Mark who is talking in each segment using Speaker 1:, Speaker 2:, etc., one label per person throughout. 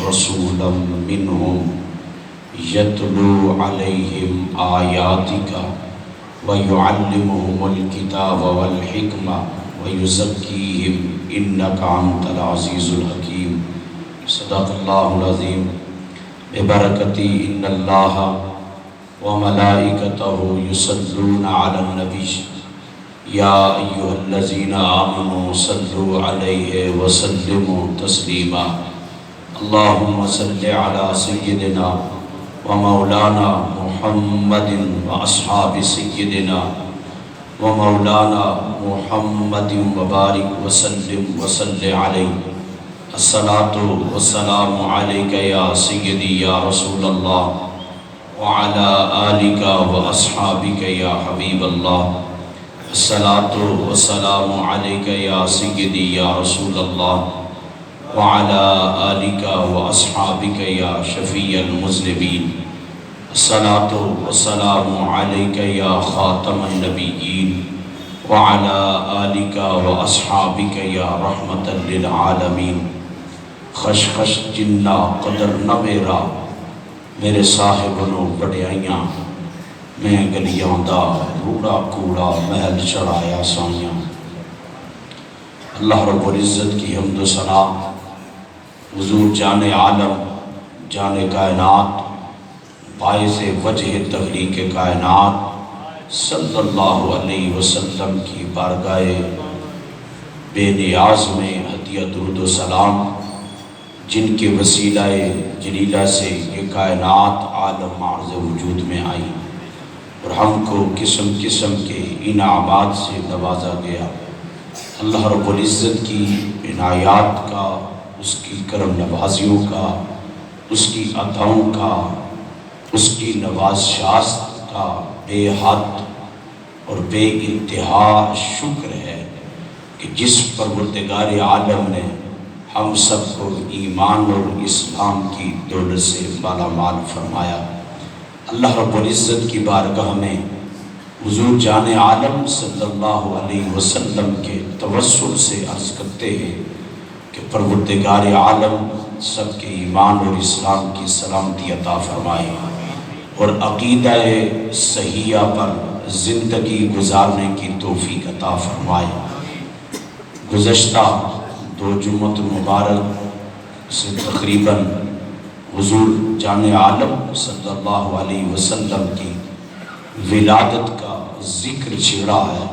Speaker 1: رسولا منهم يتلو عليهم آياتك ويعلمهم الكتاب والحكمة ويزكيهم إنك أنت العزيز الحكيم صدق الله العظيم ببركة إن الله وملائكته يصلون على النبي يا أيها الذين آمنوا صلوا عليه وسلموا تسليما اللهم صل على سيدنا ومولانا محمد وأصحاب سيدنا ومولانا محمد وبارك وسلم وصل عليه الصلاة والسلام عليك يا سيدي يا رسول الله وعلى آلك وأصحابك يا حبيب الله الصلاة والسلام عليك يا سيدي يا رسول الله وعلى آلك وأصحابك يا شفيع المذنبين الصلاة والسلام عليك يا خاتم النبيين وعلى آلك وأصحابك يا رحمة للعالمين خش خش جنہ قدر نہ میرا میرے صاحبنوں بڑیاں میں گلیاں دا روڑا کوڑا محل چڑھایا سائیاں اللہ رب العزت کی حمد و ثنا حضور جان عالم جان کائنات باعث وجہ تخلیق کائنات صلی اللہ علیہ وسلم کی بارگاہ بے نیاز میں ہدیہ درود و سلام جن کے وسیلہ جلیلہ سے یہ کائنات عالم عرض وجود میں آئی اور ہم کو قسم قسم کے انعامات سے نوازا گیا اللہ رب العزت کی عنایات کا اس کی کرم نوازیوں کا اس کی عطاؤں کا اس کی نوازشات کا بے حد اور بے انتہا شکر ہے کہ جس پروردگار عالم نے ہم سب کو ایمان اور اسلام کی دولت سے مالا مال فرمایا اللہ رب العزت کی بارگاہ میں حضور جان عالم صلی اللہ علیہ وسلم کے توسل سے عرض کرتے ہیں کہ پروردگار عالم سب کے ایمان اور اسلام کی سلامتی عطا فرمائے اور عقیدہ صحیحہ پر زندگی گزارنے کی توفیق عطا فرمائے گزشتہ 2 جمعۃ مبارک سے تقریباً حضور جان عالم صلی اللہ علیہ وسلم کی ولادت کا ذکر چھڑا ہے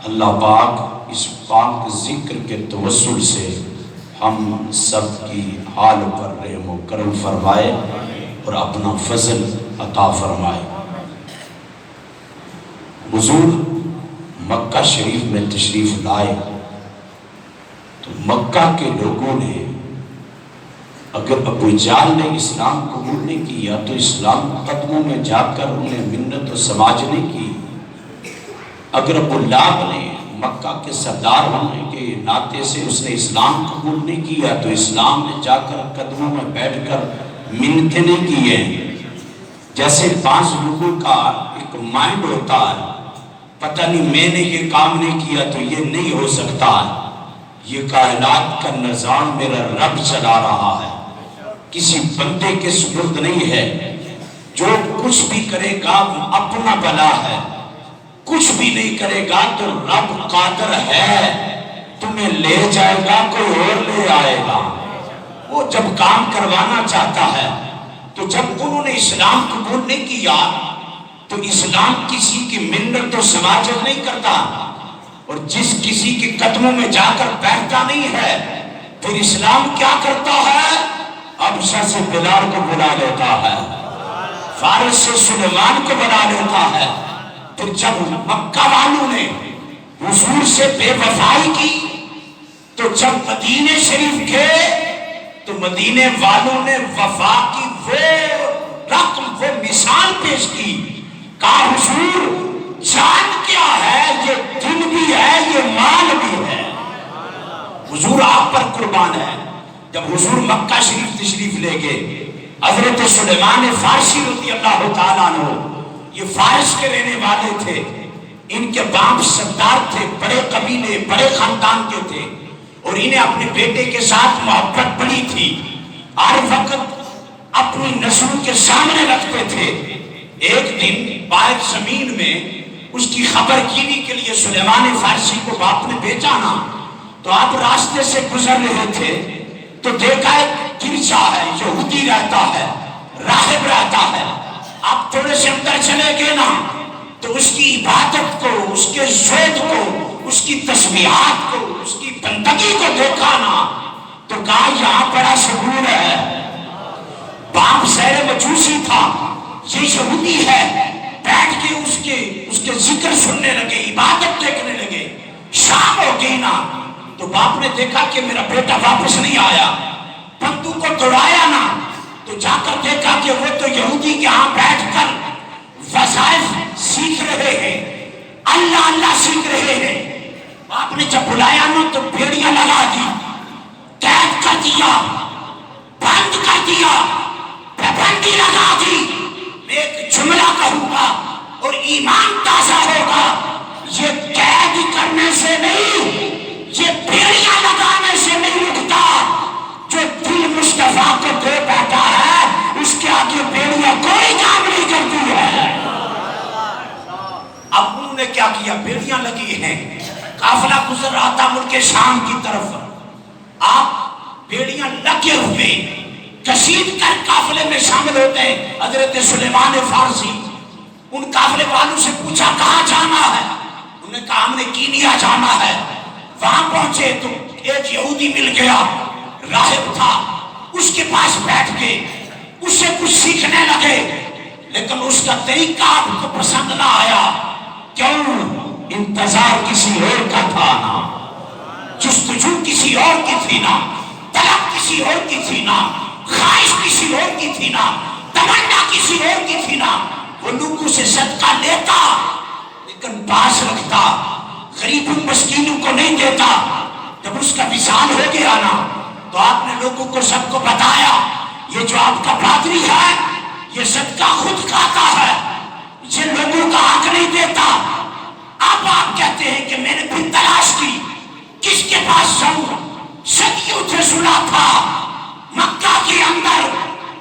Speaker 1: اللہ پاک اس پاک ذکر کے توسل سے ہم سب کی حال پر رحم و کرم فرمائے اور اپنا فضل عطا فرمائے حضور مکہ شریف میں تشریف لائے تو مکہ کے لوگوں نے اگر ابو جہل نے اسلام قبول نہیں کیا تو اسلام قدموں میں جا کر انہیں منت و سماج نہیں کی اگر ابو لہب نے مکہ کے سردار ہونے کے ناطے سے اس نے اسلام قبول نہیں کیا تو اسلام نے جا کر قدموں میں بیٹھ کر منتیں نہیں کی ہیں جیسے بعض لوگوں کا ایک مائنڈ ہوتا ہے پتہ نہیں میں نے یہ کام نہیں کیا تو یہ نہیں ہو سکتا یہ کائنات کا نظام میرا رب چلا رہا ہے کسی بندے کے سپرد نہیں ہے جو کچھ بھی کرے گا وہ اپنا بلا ہے کچھ بھی نہیں کرے گا تو رب قادر ہے تمہیں لے جائے گا کوئی اور لے آئے گا وہ جب کام کروانا چاہتا ہے تو جب انہوں نے اسلام قبول نہیں کیا تو اسلام کسی کی منت و سماجت نہیں کرتا اور جس کسی کے قدموں میں جا کر بیٹھتا نہیں ہے پھر اسلام کیا کرتا ہے ابشہ سے بلال کو بلا لیتا ہے فارس سے سلیمان کو بلا لیتا ہے پھر جب مکہ والوں نے حضور سے بے وفائی کی تو جب مدینے شریف گئے تو مدینے والوں نے وفا کی وہ رقم وہ مثال پیش کی کہا حضور جان کیا ہے یہ دن بھی ہے یہ مال بھی ہے حضور آپ پر قربان ہے جب حضور مکہ شریف تشریف لے گئے حضرت سلیمان فارسی رضی اللہ تعالیٰ عنہ یہ فارس کے رہنے والے تھے ان کے باپ سردار تھے بڑے قبیلے بڑے خاندان کے تھے اور انہیں اپنے بیٹے کے ساتھ محبت بڑی تھی ہر وقت رسول کے سامنے رکھتے تھے۔ ایک دن باہر زمین میں اس کی خبر گیری کے لیے سلیمان فارسی کو باپ نے بھیجا نا، تو آپ راستے سے گزر رہے تھے تو دیکھا ایک گرجا ہے، یہودی رہتا ہے، راہب رہتا ہے۔ آپ تھوڑے سے اندر چلے گئے نا تو اس کی عبادت کو، اس کے زہد کو، اس کی تسبیحات کو، اس کی بندگی کو دیکھا نا تو کہا یہاں بڑا سکون ہے۔ باپ سیر مجوسی تھا، یہ یہودی ہے، بیٹھ کے اس کے ذکر سننے لگے، عبادت دیکھنے لگے۔ شام ہو گئی نا تو باپ نے دیکھا کہ میرا بیٹا واپس نہیں آیا، بندوق کو دوڑایا نا تو جا کر دیکھا کہ وہ تو یہودی کے ہاں بیٹھ کر وظائف سیکھ رہے ہیں، اللہ اللہ سیکھ رہے ہیں۔ باپ نے جب بلایا نا تو بیڑیاں لگا دی، قید کر دیا، بند کر دیا، پابندی لگا دی۔ میں ایک جملہ کہوں گا اور ایمان تازہ ہوگا، یہ قید کرنے سے نہیں، یہ بیڑیاں لگانے سے نہیں رکتا۔ جو دل مصطفیٰ کو دے بیٹھا ہے اس کے آگے بیڑیاں کوئی کام نہیں کرتی ہے۔ اب انہوں نے کیا کیا، بیڑیاں لگی ہیں، قافلہ گزر رہا تھا ملک شام کی طرف، آپ بیڑیاں لگے ہوئے کشید کر قافلے میں شامل ہوتے ہیں۔ حضرت سلیمان فارسی ان قافلے والوں سے پوچھا کہاں جانا ہے، انہوں نے کہا ہم نے کینیا جانا ہے۔ وہاں پہنچے تو ایک یہودی مل گیا، راہب تھا، اس کے پاس بیٹھ کے اس سے کچھ سیکھنے لگے، لیکن اس کا طریقہ آپ کو پسند نہ آیا۔ کیوں؟ انتظار کسی اور کا تھا نا، جستجو کسی اور کی تھی نا، طلب کسی اور کی تھی نا، خواہش کسی اور کی تھی نا، تمنا کسی اور کی تھی نا۔ وہ لوگوں سے صدقہ لیتا لیکن پاس رکھتا، غریبوں مسکینوں کو نہیں دیتا۔ جب اس کا وصال ہو گیا نا تو آپ نے لوگوں کو سب کو بتایا یہ جو آپ کا پادری ہے یہ صدقہ خود کھاتا ہے، یہ لوگوں کا حق نہیں دیتا۔ اب آپ کہتے ہیں کہ میں نے پھر تلاش کی کس کے پاس جاؤں، صدیوں سے سنا تھا مکہ کے اندر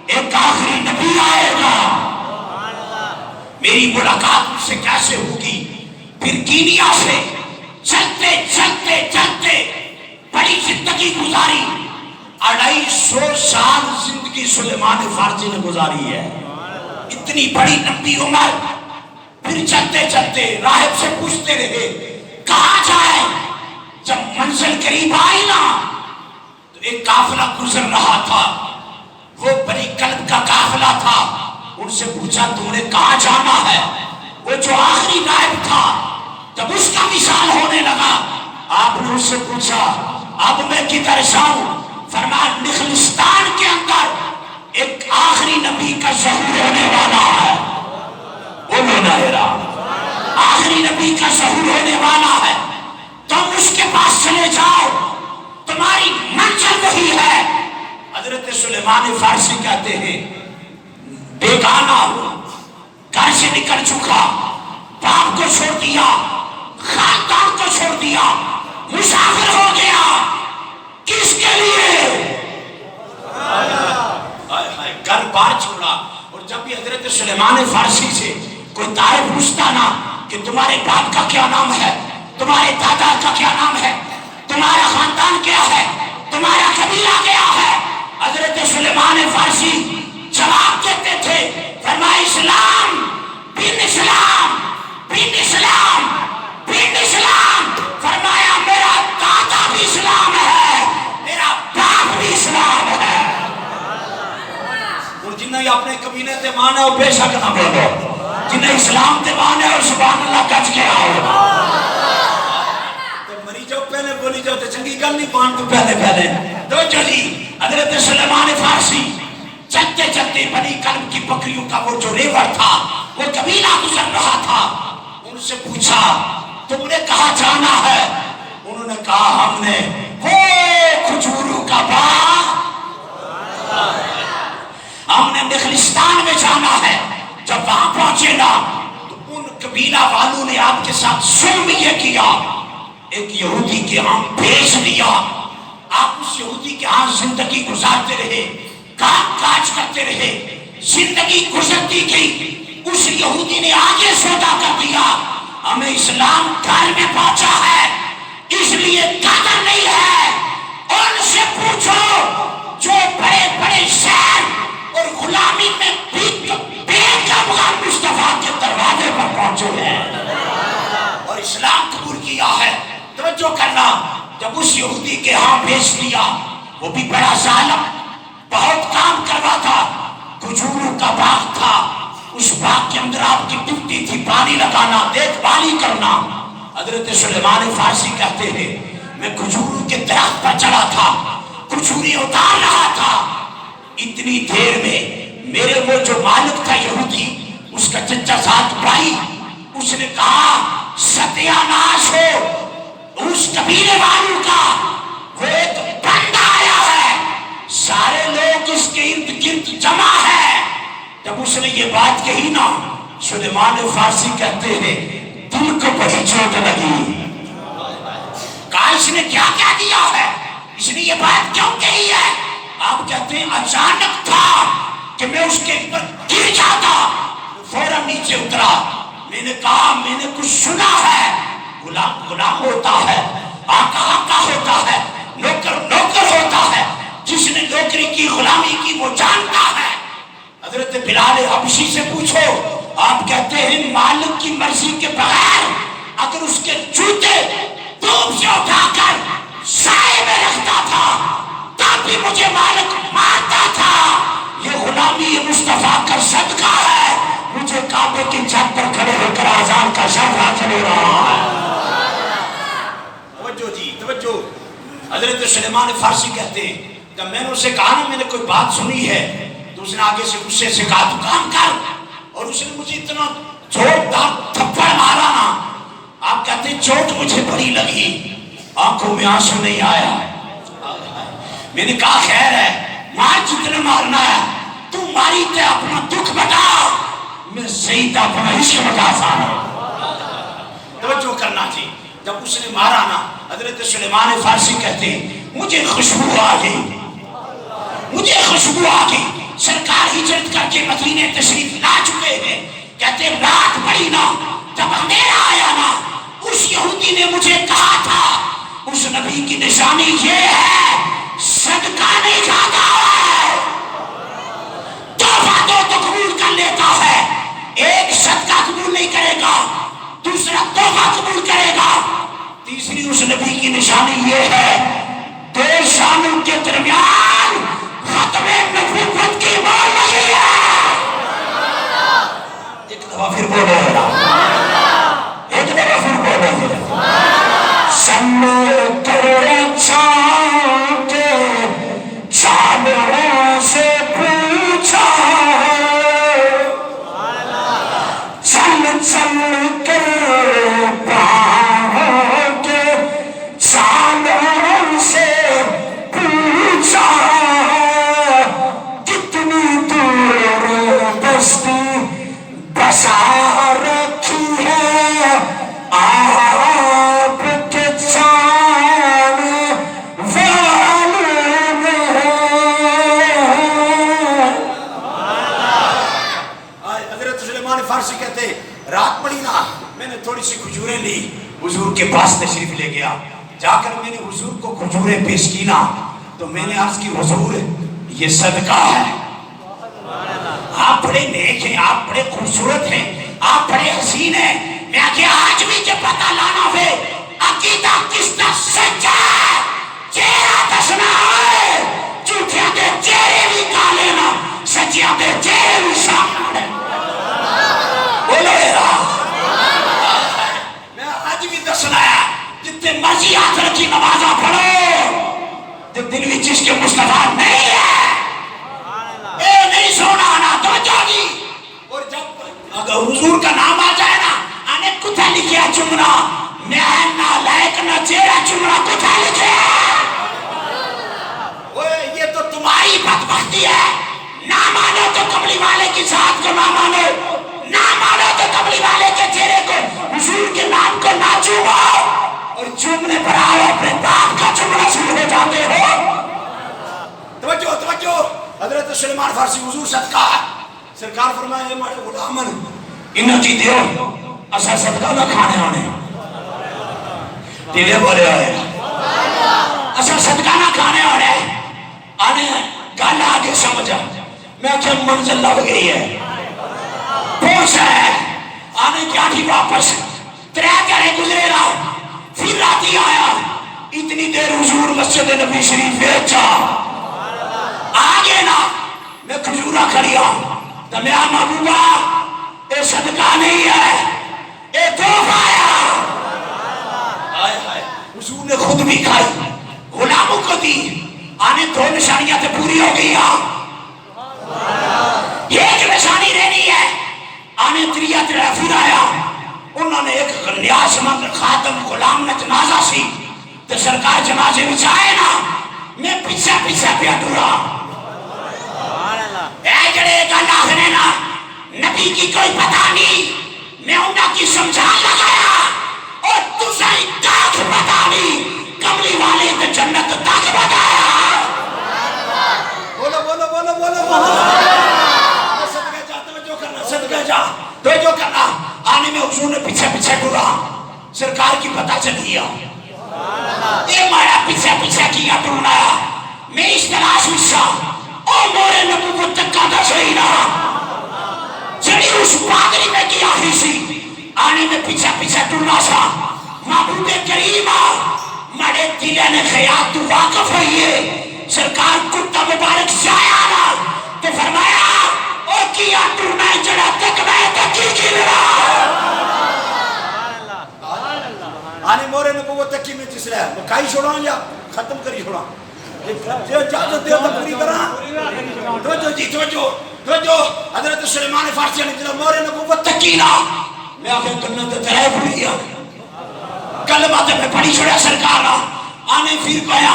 Speaker 1: ایک آخری نبی آئے گا، میری ملاقات ان سے کیسے ہوگی؟ پھر کینیا سے چلتے چلتے چلتے بڑی زندگی گزاری، 250 سال زندگی سلیمان فارسی نے گزاری ہے، اتنی بڑی لمبی عمر۔ پھر چلتے چلتے راہب سے پوچھتے رہے کہاں جائے۔ جب منزل قریب آئی نا تو ایک قافلہ گزر رہا تھا، وہ بنی کلب کا قافلہ تھا، ان سے پوچھا تم نے کہاں جانا ہے؟ وہ جو آخری راہب تھا جب اس کا وصال ہونے لگا آپ نے اس سے پوچھا اب میں کدھر جاؤں؟ فرمایا نخلستان کے اندر ایک آخری نبی کا ظہور ہونے والا ہے، بولو نائرہ، آخری نبی کا ظہور ہونے والا ہے، تم اس کے پاس چلے جاؤ، تمہاری منزل وہی ہے۔ حضرت سلیمان فارسی کہتے ہیں بیگانہ ہوں، گھر سے نکل چکا، باپ کو چھوڑ دیا، خاندان کو چھوڑ دیا، مسافر ہو گیا، کس کے لیے؟ گھر بار چھوڑا۔ اور جب بھی حضرت سلیمان فارسی سے کوئی طالب پوچھتا نا کہ تمہارے باپ کا کیا نام ہے، تمہارے دادا کا کیا نام ہے، تمہارا خاندان کیا ہے، تمہارا قبیلہ کیا ہے، حضرت سلیمان فارسی جواب دیتے تھے، فرمایا اسلام بن اسلام بن اسلام بن اسلام۔ فرمایا میرا دادا بھی اسلام ہے، میرا باپ بھی اسلام ہے۔ اور جنہیں اپنے قبیلے تے مانے ہو بے شک نہ بولو، جنہیں اسلام تے مانے ہو سبحان اللہ کچھ کے آؤ، تو مری جاؤ پہلے بولی جاؤ تو چنگی گل نہیں، مان تو پہلے تو چلی۔ حضرت سلیمان فارسی چلتے چلتے بنی کلب کی بکریوں کا وہ جو ریور تھا، وہ قبیلہ گزر رہا تھا، ان سے پوچھا تم نے کہاں جانا ہے؟ انہوں نے کہا ہم نے وہ کھجوروں کا باغ، ہم نے نخلستان میں جانا ہے۔ جب وہاں پہنچے نا تو ان قبیلہ والوں نے آپ کے ساتھ ظلم یہ کیا، ایک یہودی کے ہاں بھیج دیا، آپ اس یہودی کے ہاں زندگی گزارتے رہے، کام کاج کرتے رہے، زندگی گزرتی گئی، اس یہودی نے آگے سودا کر دیا، ہمیں اسلام گھر میں پہنچا ہے اس لیے قدر نہیں ہے۔ ان سے پوچھو جو بڑے بڑے شہر اور غلامی میں بے افغان مصطفیٰ کے دروازے پر پہنچے ہیں اور اسلام قبول کیا ہے۔ توجہ کرنا، جب اس یہودی کے ہاں بھیج دیا، وہ بھی بڑا ظالم، بہت کام کرواتا، کھجوروں کا باغ تھا، اس باغ کے اندر آپ کی ڈیوٹی تھی پانی لگانا، دیکھ بھالی کرنا۔ حضرت سلیمان فارسی کہتے ہیں میں کھجوروں کے درخت پر چڑھا تھا، کھجوریں اتار رہا تھا، اتنی دیر میں میرے وہ جو مالک تھا یہودی، اس کا چچا زاد بھائی، اس نے کہا ستیہ ناش ہو اس قبیلے والوں کا، وہ ایک بندہ آیا ہے، سارے لوگ اس کے ارد گرد جمع ہے۔ جب اس نے یہ بات کہی نا، سلیمان فارسی کہتے ہیں دل کو بڑی چوٹ لگی، کہا اس نے کیا کیا دیا ہے، اس نے یہ بات کیوں کہی ہے؟ آپ کہتے ہیں اچانک تھا کہ میں اس کے اوپر گر جاتا، فوراً نیچے اترا، میں نے کہا میں نے کچھ سنا ہے، غلام غلام ہوتا ہے، آقا آقا ہوتا ہے، نوکر نوکر ہوتا ہے، جس نے نوکری کی غلامی کی وہ جانتا ہے۔ حضرت بلال حبشی سے پوچھو، آپ کہتے ہیں مالک کی مرضی کے بغیر اگر اس کے جوتے دھوپ سے اٹھا کر سائے میں رکھتا تھا تب بھی مجھے مالک مارتا تھا، یہ غلامی مصطفیٰ کا صدقہ ہے، مجھے کعبے کی چھت پر کھڑے ہو کر آزان کا شرف حاصل ہو رہا ہے۔ توجہ جی توجہ، حضرت سلیمان فارسی کہتے ہیں کہ میں نے اسے کہا نا میں نے کوئی بات سنی ہے، تو اس نے آگے سے غصے سے کہا تو کام کر، اور اس نے مجھے اتنا زوردار تھپڑ مارا نا، آپ کہتے ہیں چوٹ مجھے بڑی لگی، آنکھوں میں آنسو نہیں آیا، میں نے کہا خیر ہے مار جتنے مارنا ہے، تو ماری تے اپنا دکھ بتا، میں صحیح تھا اپنا عشق بتا سارا۔ توجہ کرنا تھی، جب اس نے مارا نا، حضرت سلیمان فارسی کہتے ہیں مجھے خوشبو آ گئی، مجھے خوشبو آ گئی، سرکار ہجرت کر کے مدینے تشریف لا چکے ہیں، کہتے ہیں رات پڑی نا، جب اندھیرا آیا نا، اس یہودی نے مجھے کہا تھا اس نبی کی نشانی یہ ہے صدقہ نہیں کھاتا ہے، تحفہ دو تو قبول کر لیتا ہے، ایک صدقہ قبول نہیں کرے گا، دوسرا تحفہ قبول کرے گا، تیسری اس نبی کی نشانی یہ ہے دو شانوں کے درمیان ختم نبوت کی مہر لگی ہے۔ ایک دفعہ پھر بولو، ایک دفعہ پھر بولو، سنو کرے چھان کے چھانوں سے پوچھا، چل چل کر پاؤں کے چھانوں سے پوچھا، کتنی دور بستی بسا رکھی ہے آپ کے چاند والوں نے۔ حضرت سلیمان فارسی کہتے رات پڑی نا، میں نے تھوڑی سی کھجوریں لی، حضور کے پاس تشریف لے گیا، جا کر میں نے حضور کو کھجوریں پیش کی نا، تو میں نے عرض کی حضور یہ صدقہ ہے، آپ بڑے نیک ہیں، آپ بڑے خوبصورت ہیں، آپ بڑے حسین ہیں، میں کہ آج بھی جب پتہ لانا ہوئے عقیدہ کس کا سچا ہے، چہرہ دسنا ہے، جھوٹیاں دے چہرے بھی کالے نا، سچیاں دے چہرے بھی سامنے، بولو میں آج بھی دسنا ہے، جتنے مرضی ہاتھ رکھی نمازہ پڑھو، جب دل بھی چیز کے مصطفیٰ نہیں ہے، اے نہیں سونا آنا توجہ جی، اور جب اگر حضور کا نام آ جائے نا، آنے کتھا لکھیا چمنا، میں نہ لائک نہ چہرہ چمنا کتھا لکھیا، یہ تو تمہاری بدبختی ہے، نہ مانو تو کملی والے کی ذات کو نہ مانو، نہ مانو تو کملی والے کے چہرے کو، حضور کے نام کو نہ چومو، اور چومنے پر آؤ اپنے باپ کا چمنا شروع ہو جاتے ہو۔ توجہ توجہ، حضرت سلیمان فارسی حضور صدقہ ہے،
Speaker 2: سرکار فرمایا اے مارے غلامن
Speaker 1: انہاں کی دیو اسا صدقہ نہ کھانے آنے دیوے بولے آئے اسا صدقہ نہ کھانے آنے گالا آگے سمجھا میں کہ منزل لگ گئی ہے پہنچ ہے آنے کیا تھی واپس ترے کرے گزرے رہا پھر راتی آیا اتنی دیر حضور مسجد نبی شریف بیچا آگے نا میں کھجورہ کھڑیا تو میں محبوبہ اے صدقہ نہیں ہے اے تحفہ آیا آئے آئے حضور نے خود بھی کھائی غلاموں کو دی آنے دو نشانیاں تے پوری ہو گئی یہ ایک نشانی رہنی ہے آنے تریہ پھر آیا انہوں نے ایک نیاز مند خاتم غلام نے جنازہ سی تو سرکار جنازے میں چاہے نا میں پیچھے پیچھے پہ ڈورا اے جڑے گل آخنے نا نبی کی کوئی پتہ نہیں میں انہوں کی سمجھان لگایا اور تسائی تاک پتہ نہیں کملی والے تے جنت تاک بتایا
Speaker 2: بولو بولو بولو بولو صدقہ جا توجہ کرنا صدقہ جا توجہ کرنا آنے میں حضور نے پیچھے پیچھے ڈورا سرکار کی پتہ چلی اے مارا پیچھے پیچھے کیا ڈورنا میں اس تلاش میں او مورے نبوت تک کا دا صحیح نا جڑی اس پادری میں کی آخری سی آنے میں پیچھے پیچھے ڈورنا سا محبوب کریم مارے دلے نے خیال تو واقف ہوئیے سرکار کتا مبارک جایا نا تو فرمایا او کیا ڈورنا جڑا تک میں تکی کی لڑا آنے مورے نبوت تکی میں جس لئے مکائی چھوڑا یا ختم کری چھوڑا جاہت دیو تک پوری کرا توجہ جی توجہ حضرت سلیمان فارسی نے جلال مورے نبوت تکی نا میں آخر کنت ترائے پوری کلمہ تے میں پڑھی چھوڑا سرکار آنے پھر گیا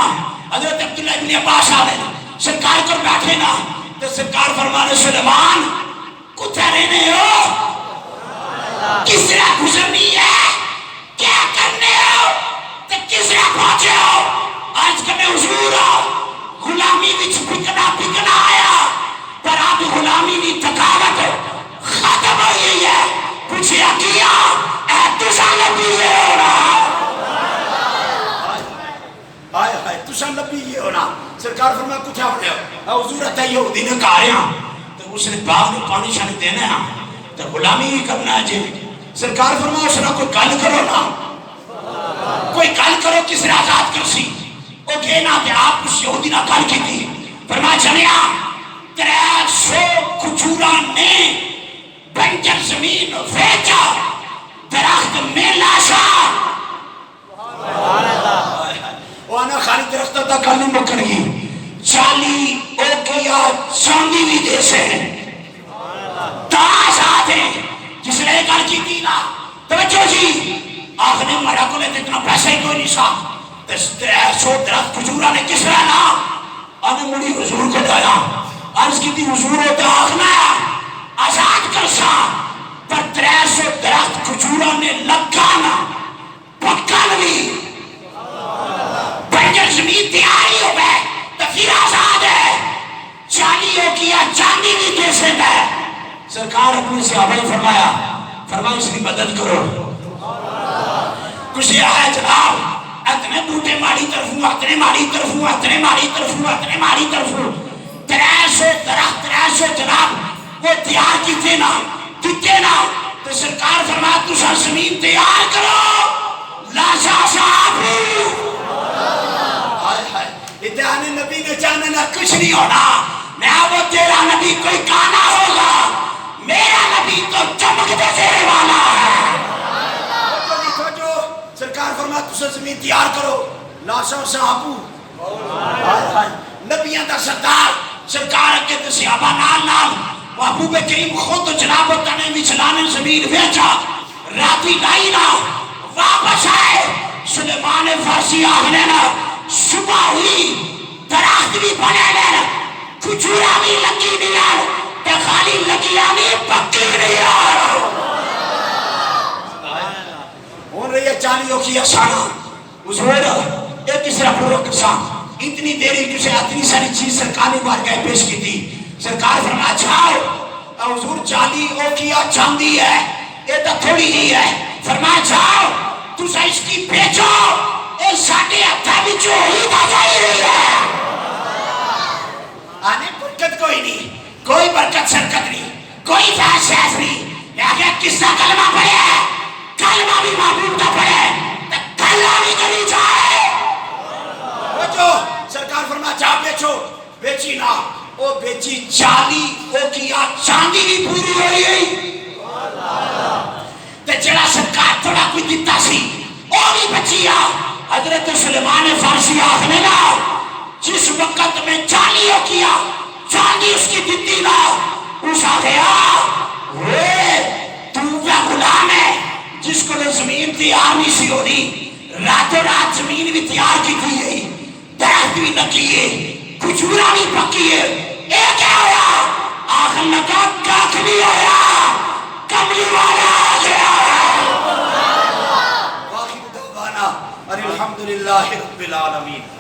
Speaker 2: حضرت عبداللہ ابن عباس آنے سرکار کر بیٹھے نا تو سرکار فرمانے سلیمان کتا رہنے ہو کس طرح گزرنی ہے کیا کرنے ہو تو کس طرح پہنچے ہو آج کبھی حضور غلامی وچ پکنا آیا پر آپ غلامی بھی تکاوت ختم ہوئی ہے پوچھیا کیا اے تسا نبی یہ ہونا آئے آئے تسا نبی یہ ہونا سرکار فرمایا کچھ ہونے ہو حضور اتائی یہودی نے کہا رہے ہیں تو اس نے باغ میں پانی شانی دینے ہیں تو غلامی بھی کرنا ہے جی سرکار فرمایا اس نے کوئی گل کرو نا کوئی گل کرو کس نے آزاد کر سی وہ کہنا کہ آپ اس یہودی نہ گل کی تھی فرمایا جنیا 300 کھجورہ نے بنجر زمین ویچا درخت میں لاشا وہ آنا خالی درختہ تا گل نہیں مکر گی 40 اوکیا چاندی بھی دے سے تاش آتے جس نے گل کی تھی نا توجہ جی آخنے مرا کو لے اتنا پیسہ ہی کوئی نہیں سا 300 درخت کھجورہ نے کس رہا نا آنے مڑی حضور کو دایا عرض کی تھی حضور ہوتا آخنا آزاد کر سا پر 300 درخت کھجورہ نے لگانا پکن بھی بنجر زمین تیاری ہو گئے تو پھر آزاد ہے 40 ہو کیا چاندی بھی دے سکتا ہے سرکار اپنے صحابہ فرمایا اس کی مدد کرو کچھ یہ ہے جناب اتنے بوٹے ماری طرفوں اتنے ماری طرفوں اتنے ماری طرفوں اتنے ماری طرفوں 300 درخت 300 جناب وہ تیار کیتے نا تو سرکار فرمایا تسا زمین تیار کرو لاشا صاحب اتحانی نبی نے چاہنے نہ کچھ نہیں ہونا میں وہ تیرا نبی کوئی کانا ہوگا میرا نبی تو چمکتے زیر والا ہے سرکار فرمایا تسا زمین تیار کرو لاشا صاحب نبیان دا سرکار اگے تے صحابہ نال محبوب کریم خود جناب تنے بھی چلانے زمین ویچا راتی لائی نا واپس آئے سلیمان فارسی آگنے نا صبح ہوئی درخت بھی بنے لے کھجورہ بھی لگی نہیں آر تے خالی لگی آنی پکی نہیں آر ہون رہی ہے چالیوں کی افسانہ حضور ایک کسرا پورو کسان اتنی دیری کسے اتنی ساری چیز سرکار نے بار گئے پیش کی تھی سرکار فرمایا جاؤ حضور جالی اوکیا چاندی ہے یہ تو تھوڑی جی ہے فرمایا جاؤ تسا اس کی بیچو اے ساڑھے ہتھا بھی جو ہی دا جائی رہی ہے آنے برکت کوئی نہیں کوئی برکت سرکت نہیں کوئی فیض شیز نہیں لیکن کس کا کلمہ پڑے کلمہ بھی محبوب کا پڑے تو کلمہ بھی کری جائے بیچو سرکار فرما جا بیچو بیچی نہ او بیچی چالی او کیا چاندی بھی پوری ہوئی گئی تے جڑا سرکار تھوڑا کوئی دیتا سی او بھی بچیا حضرت سلیمان فارسی آخنے نا جس وقت میں چالی ہو کیا چاندی اس کی دیتی نا اس آگیا تو وہ غلام ہے جس کو نے زمین تیار نہیں سی ہونی راتوں رات زمین بھی تیار کی تھی گئی درخت بھی نکیے کچھورا بھی پکیے اے کیا ہویا آخر لگا کاک نہیں ہویا کملی والا آ گیا واقعی دعوانا الحمدللہ رب العالمین